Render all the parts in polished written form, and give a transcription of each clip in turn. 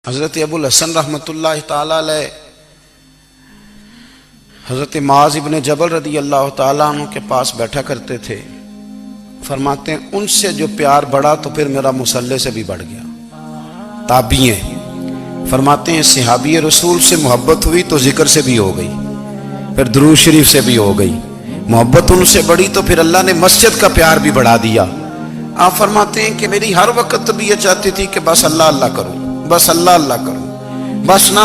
حضرت ابو الحسن رحمۃ اللہ تعالی علیہ حضرت معاذ ابن جبل رضی اللہ تعالیٰ عنہ کے پاس بیٹھا کرتے تھے۔ فرماتے ہیں ان سے جو پیار بڑھا تو پھر میرا مصلی سے بھی بڑھ گیا۔ تابعی ہیں، فرماتے ہیں صحابی رسول سے محبت ہوئی تو ذکر سے بھی ہو گئی، پھر درود شریف سے بھی ہو گئی۔ محبت ان سے بڑھی تو پھر اللہ نے مسجد کا پیار بھی بڑھا دیا۔ آپ فرماتے ہیں کہ میری ہر وقت بھی یہ چاہتی تھی کہ بس اللہ اللہ کروں، بس اللہ اللہ کروں، بس نہ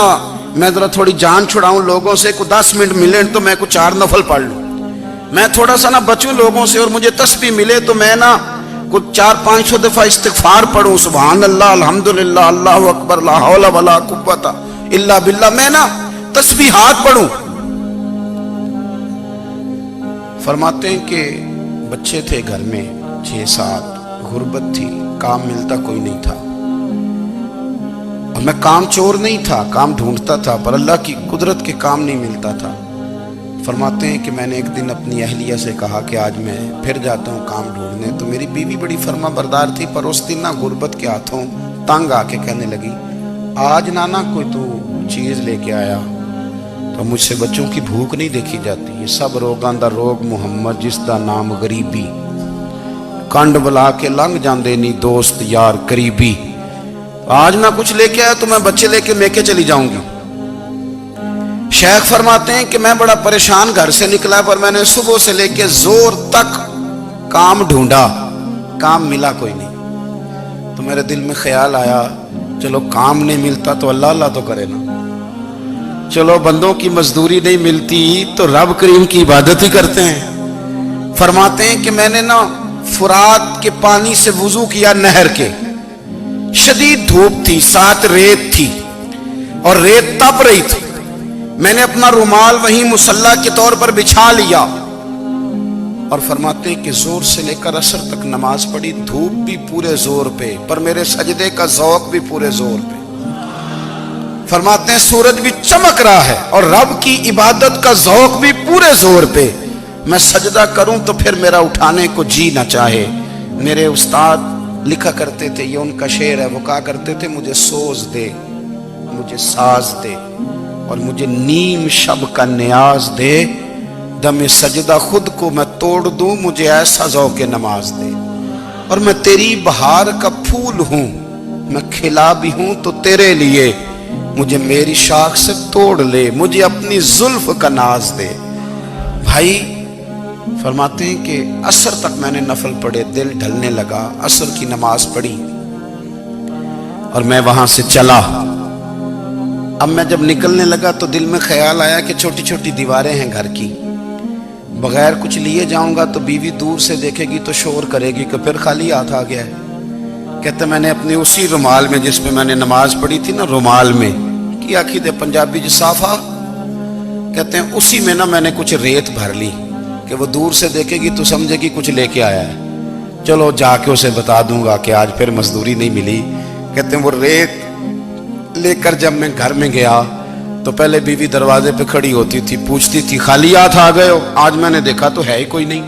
میں ذرا تھوڑی جان چھڑاؤں لوگوں سے، کو 10 منٹ ملے تو میں کچھ 4 نفل پڑھ لوں، میں تھوڑا سا نہ بچوں لوگوں سے، اور مجھے تسبیح ملے تو میں نہ کچھ 400-500 دفعہ استغفار پڑھوں، سبحان اللہ، الحمدللہ، اللہ اکبر، لا حول ولا قوت الا باللہ، میں نہ تسبیحات پڑھوں۔ فرماتے ہیں کہ بچے تھے گھر میں 6-7، غربت تھی، کام ملتا کوئی نہیں تھا، اور میں کام چور نہیں تھا، کام ڈھونڈتا تھا، پر اللہ کی قدرت کے کام نہیں ملتا تھا۔ فرماتے ہیں کہ میں نے ایک دن اپنی اہلیہ سے کہا کہ آج میں پھر جاتا ہوں کام ڈھونڈنے، تو میری بیوی بڑی فرما بردار تھی، پر اس دن نہ غربت کے ہاتھوں تنگ آ کے کہنے لگی آج نانا کوئی تو چیز لے کے آیا، تو مجھ سے بچوں کی بھوک نہیں دیکھی جاتی، یہ سب روگاں دا روگ محمد جس دا نام غریبی، کنڈ بلا کے لنگ جاندے نہیں دوست یار قریبی، آج نہ کچھ لے کے آیا تو میں بچے لے کے میکے چلی جاؤں گی۔ شیخ فرماتے ہیں کہ میں بڑا پریشان گھر سے نکلا، پر میں نے صبح سے لے کے زور تک کام ڈھونڈا، کام ملا کوئی نہیں، تو میرے دل میں خیال آیا چلو کام نہیں ملتا تو اللہ اللہ تو کرے نا، چلو بندوں کی مزدوری نہیں ملتی تو رب کریم کی عبادت ہی کرتے ہیں۔ فرماتے ہیں کہ میں نے نا فرات کے پانی سے وضو کیا، نہر کے، شدید دھوپ تھی، ساتھ ریت تھی اور ریت تپ رہی تھی، میں نے اپنا رومال وہیں مصلی کے طور پر بچھا لیا، اور فرماتے ہیں کہ زور سے لے کر عصر تک نماز پڑھی، دھوپ بھی پورے زور پہ، پر میرے سجدے کا ذوق بھی پورے زور پہ۔ فرماتے ہیں سورج بھی چمک رہا ہے اور رب کی عبادت کا ذوق بھی پورے زور پہ، میں سجدہ کروں تو پھر میرا اٹھانے کو جی نہ چاہے۔ میرے استاد لکھا کرتے تھے، یہ ان کا شعر ہے، وہ کہا کرتے تھے مجھے سوز دے، مجھے ساز دے، اور مجھے نیم شب کا نیاز دے، دم سجدہ خود کو میں توڑ دوں، مجھے ایسا ذوق نماز دے، اور میں تیری بہار کا پھول ہوں، میں کھلا بھی ہوں تو تیرے لیے، مجھے میری شاخ سے توڑ لے، مجھے اپنی زلف کا ناز دے۔ بھائی فرماتے ہیں کہ عصر تک میں نے نفل پڑھے، دل ڈھلنے لگا، عصر کی نماز پڑھی اور میں وہاں سے چلا۔ اب میں جب نکلنے لگا تو دل میں خیال آیا کہ چھوٹی چھوٹی دیواریں ہیں گھر کی، بغیر کچھ لیے جاؤں گا تو بیوی دور سے دیکھے گی تو شور کرے گی کہ پھر خالی ہاتھ آ گیا ہے۔ کہتے میں نے اپنے اسی رومال میں جس میں میں نے نماز پڑھی تھی نا، رومال میں کی آخی دے پنجابی جسافہ کہتے ہیں، اسی میں نا میں نے کچھ ریت بھر لی کہ وہ دور سے دیکھے گی تو سمجھے گی کچھ لے کے آیا ہے، چلو جا کے اسے بتا دوں گا کہ آج پھر مزدوری نہیں ملی۔ کہتے ہیں وہ ریت لے کر جب میں گھر میں گیا تو پہلے بیوی دروازے پہ کھڑی ہوتی تھی، پوچھتی تھی خالی ہاتھ آ گئے ہو؟ آج میں نے دیکھا تو ہے ہی کوئی نہیں۔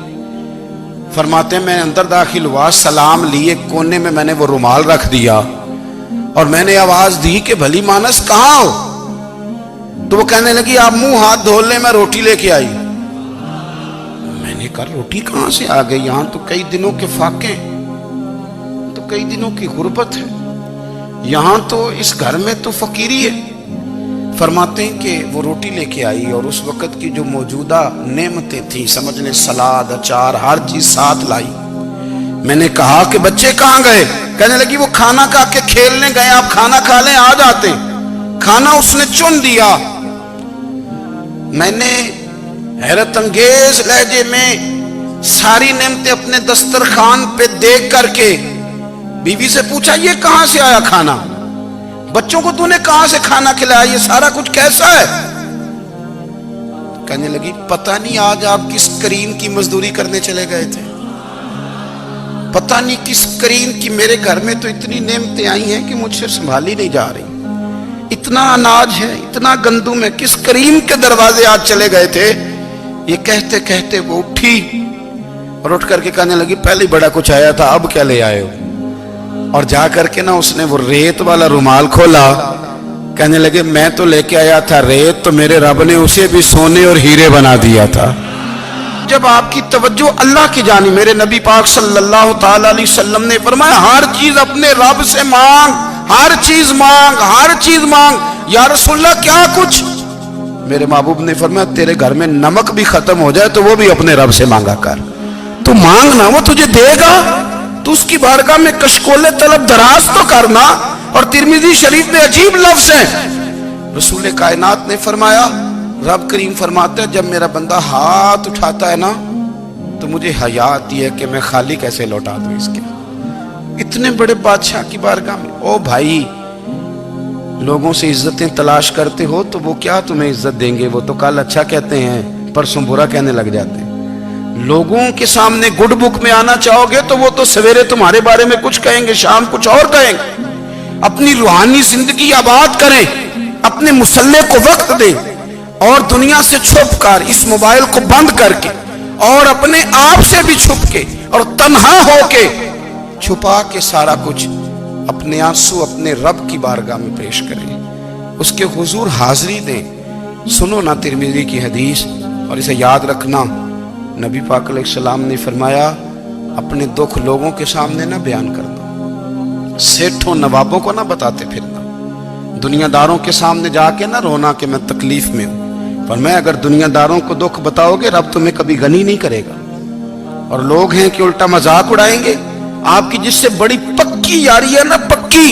فرماتے ہیں میں اندر داخل ہوا، سلام لیے، کونے میں میں نے وہ رومال رکھ دیا اور میں نے آواز دی کہ بھلی مانس کہاں ہو؟ تو وہ کہنے لگی آپ منہ ہاتھ دھو لیں، میں روٹی لے کے آئی۔ میں نے کہا روٹی کہاں سے آ گئی؟ یہاں تو کئی دنوں کے فاقے، تو کئی دنوں کی غربت ہے، یہاں تو اس گھر میں تو فقیری ہے۔ فرماتے ہیں کہ وہ روٹی لے کے آئی اور اس وقت کی جو موجودہ نعمتیں تھیں، سمجھ لیں سلاد، اچار، ہر چیز ساتھ لائی۔ میں نے کہا کہ بچے کہاں گئے؟ کہنے لگی وہ کھانا کھا کے کھیلنے گئے، آپ کھانا کھا لیں آ جاتے۔ کھانا اس نے چن دیا۔ میں نے حیرت انگیز لہجے میں ساری نعمتیں اپنے دسترخوان پہ دیکھ کر کے بیوی سے پوچھا یہ کہاں سے آیا کھانا؟ بچوں کو تو نے کہاں سے کھانا کھلایا؟ یہ سارا کچھ کیسا ہے؟ کہنے لگی پتہ نہیں آج آپ کس کریم کی مزدوری کرنے چلے گئے تھے، پتہ نہیں کس کریم کی، میرے گھر میں تو اتنی نعمتیں آئی ہیں کہ مجھ سے سنبھالی نہیں جا رہی، اتنا اناج ہے، اتنا گندم ہے، کس کریم کے دروازے آج چلے گئے تھے؟ یہ کہتے کہتے وہ اٹھی اور اٹھ کر کے کہنے لگی پہلے بڑا کچھ آیا تھا، اب کیا لے آئے ہو؟ اور جا کر کے نا اس نے وہ ریت والا رومال کھولا کہنے لگے میں تو لے کے آیا تھا ریت، تو میرے رب نے اسے بھی سونے اور ہیرے بنا دیا تھا۔ جب آپ کی توجہ اللہ کی جانب، میرے نبی پاک صلی اللہ تعالی علیہ وسلم نے فرمایا ہر چیز اپنے رب سے مانگ، ہر چیز مانگ، ہر چیز مانگ۔ یا رسول اللہ کیا کچھ؟ میرے محبوب نے فرمایا تیرے گھر میں نمک بھی ختم ہو جائے تو وہ بھی اپنے رب سے مانگا کر، تو مانگنا وہ تجھے دے گا، تو اس کی بارگاہ میں کشکول طلب دراز تو کرنا۔ اور ترمذی شریف میں عجیب لفظ ہے، رسول کائنات نے فرمایا، رب کریم فرماتا ہے جب میرا بندہ ہاتھ اٹھاتا ہے نا تو مجھے حیا آتی ہے کہ میں خالی کیسے لوٹا دوں اس کے۔ اتنے بڑے بادشاہ کی بارگاہ میں، او بھائی لوگوں سے عزتیں تلاش کرتے ہو تو وہ کیا تمہیں عزت دیں گے؟ وہ تو کل اچھا کہتے ہیں پرسوں برا کہنے لگ جاتے ہیں۔ لوگوں کے سامنے گڈ بک میں آنا چاہو گے تو وہ تو سویرے تمہارے بارے میں کچھ کہیں گے، شام کچھ اور کہیں گے۔ اپنی روحانی زندگی آباد کریں، اپنے مصلح کو وقت دیں، اور دنیا سے چھپ کر اس موبائل کو بند کر کے اور اپنے آپ سے بھی چھپ کے اور تنہا ہو کے چھپا کے سارا کچھ اپنے آنسو اپنے رب کی بارگاہ میں پیش کریں، اس کے حضور حاضری دیں۔ سنو نا ترمذی کی حدیث، اور اسے یاد رکھنا، نبی پاک علیہ السلام نے فرمایا اپنے دکھ لوگوں کے سامنے نہ بیان کرنا، سیٹھوں نوابوں کو نہ بتاتے پھرنا، دنیا داروں کے سامنے جا کے نہ رونا کہ میں تکلیف میں ہوں۔ فرمایا اگر دنیا داروں کو دکھ بتاؤ گے رب تمہیں کبھی غنی نہیں کرے گا، اور لوگ ہیں کہ الٹا مذاق اڑائیں گے۔ آپ کی جس سے بڑی پکی یاری ہے نا، پکی،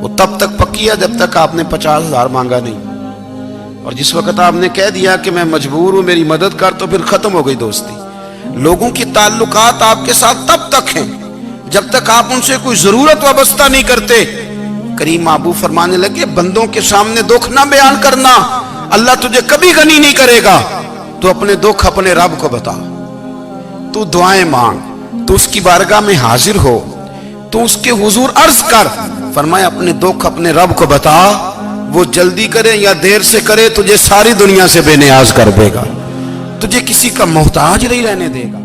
وہ تب تک پکی ہے جب تک آپ نے 50,000 مانگا نہیں، اور جس وقت آپ نے کہہ دیا کہ میں مجبور ہوں میری مدد کر تو پھر ختم ہو گئی دوستی۔ لوگوں کی تعلقات آپ کے ساتھ تب تک ہیں جب تک آپ ان سے کوئی ضرورت وابستہ نہیں کرتے۔ کریم محبوب فرمانے لگے بندوں کے سامنے دکھ نہ بیان کرنا، اللہ تجھے کبھی غنی نہیں کرے گا۔ تو اپنے دکھ اپنے رب کو بتا، تو دعائیں مانگ، تو اس کی بارگاہ میں حاضر ہو، تو اس کے حضور عرض کر۔ فرمایا اپنے دکھ اپنے رب کو بتا، وہ جلدی کرے یا دیر سے کرے تجھے ساری دنیا سے بے نیاز کر دے گا، تجھے کسی کا محتاج نہیں رہنے دے گا۔